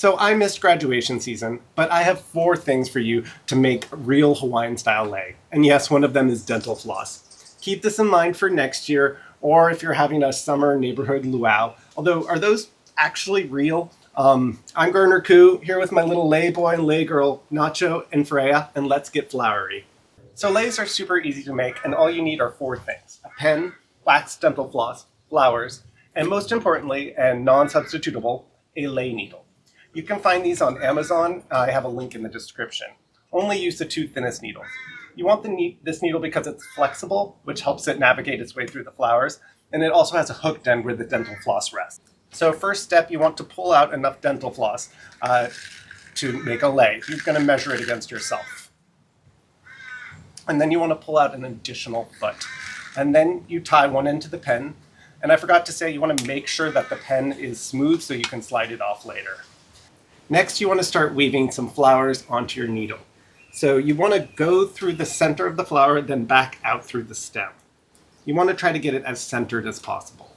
So I missed graduation season, but I have 4 things for you to make real Hawaiian-style lei. And yes, one of them is dental floss. Keep this in mind for next year, or if you're having a summer neighborhood luau. Although, are those actually real? I'm Garner Koo, here with my little lei boy and lei girl, Nacho and Freya, and let's get flowery. So leis are super easy to make, and all you need are 4 things. A pen, wax dental floss, flowers, and most importantly, and non-substitutable, a lei needle. You can find these on Amazon. I have a link in the description. Only use the 2 thinnest needles. You want this needle because it's flexible, which helps it navigate its way through the flowers, and it also has a hooked end where the dental floss rests. So first step, you want to pull out enough dental floss to make a lei. You're going to measure it against yourself. And then you want to pull out an additional foot. And then you tie one end to the pen. And I forgot to say, you want to make sure that the pen is smooth so you can slide it off later. Next, you want to start weaving some flowers onto your needle. So you want to go through the center of the flower, then back out through the stem. You want to try to get it as centered as possible.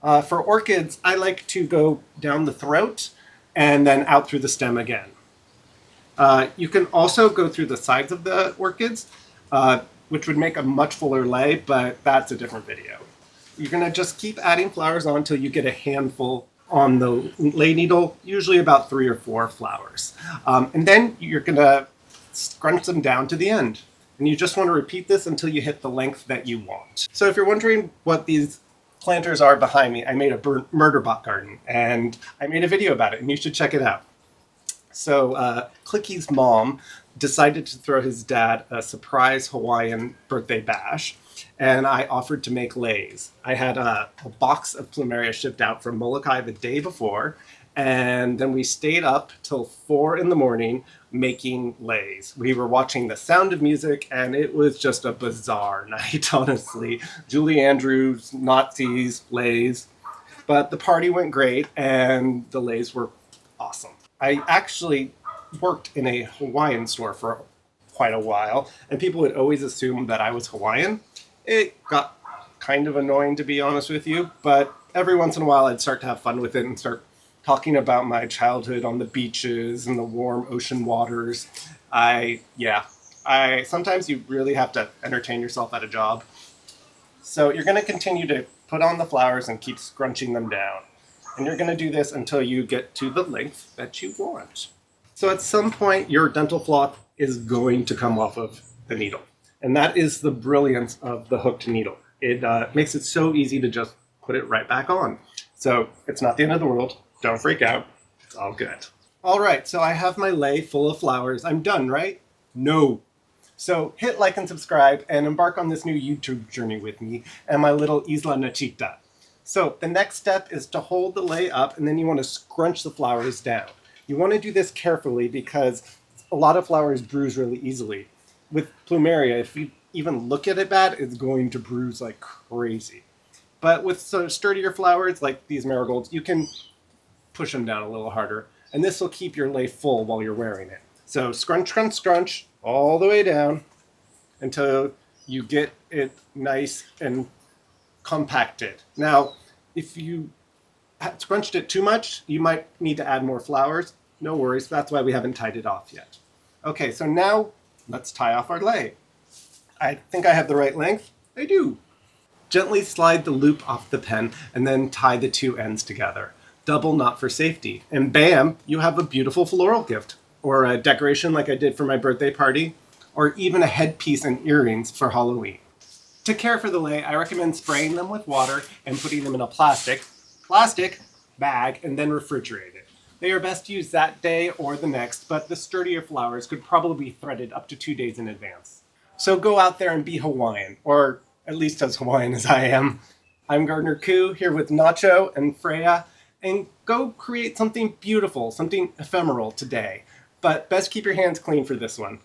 For orchids, I like to go down the throat and then out through the stem again. You can also go through the sides of the orchids, which would make a much fuller lei, but that's a different video. You're going to just keep adding flowers on until you get a handful on the lei needle, usually about 3 or 4 flowers. And then you're going to scrunch them down to the end. And you just want to repeat this until you hit the length that you want. So if you're wondering what these planters are behind me, I made a murder bot garden, and I made a video about it, and you should check it out. So Clicky's mom decided to throw his dad a surprise Hawaiian birthday bash, and I offered to make leis. I had a box of plumeria shipped out from Molokai the day before, and then we stayed up till 4 in the morning making leis. We were watching The Sound of Music, and it was just a bizarre night, honestly. Julie Andrews, Nazis, leis. But the party went great, and the leis were awesome. I actually worked in a Hawaiian store for quite a while, and people would always assume that I was Hawaiian. It got kind of annoying, to be honest with you, but every once in a while I'd start to have fun with it and start talking about my childhood on the beaches and the warm ocean waters. Sometimes you really have to entertain yourself at a job. So you're going to continue to put on the flowers and keep scrunching them down. And you're going to do this until you get to the length that you want. So at some point, your dental floss is going to come off of the needle. And that is the brilliance of the hooked needle. It makes it so easy to just put it right back on. So it's not the end of the world. Don't freak out. It's all good. All right, so I have my lei full of flowers. I'm done, right? No. So hit like and subscribe and embark on this new YouTube journey with me and my little Isla Nachita. So the next step is to hold the lei up, and then you want to scrunch the flowers down. You want to do this carefully because a lot of flowers bruise really easily. With plumeria, if you even look at it bad, it's going to bruise like crazy. But with sort of sturdier flowers like these marigolds, you can push them down a little harder, and this will keep your lei full while you're wearing it. So scrunch, scrunch, scrunch all the way down until you get it nice and compacted. Now, if you scrunched it too much, you might need to add more flowers. No worries, that's why we haven't tied it off yet. Okay, so now let's tie off our lei. I think I have the right length. I do. Gently slide the loop off the pen and then tie the 2 ends together. Double knot for safety. And bam, you have a beautiful floral gift. Or a decoration like I did for my birthday party. Or even a headpiece and earrings for Halloween. To care for the lei, I recommend spraying them with water and putting them in a plastic bag and then refrigerate it. They are best used that day or the next, but the sturdier flowers could probably be threaded up to 2 days in advance. So go out there and be Hawaiian, or at least as Hawaiian as I am. I'm Garner Koo, here with Nacho and Freya, and go create something beautiful, something ephemeral today. But best keep your hands clean for this one.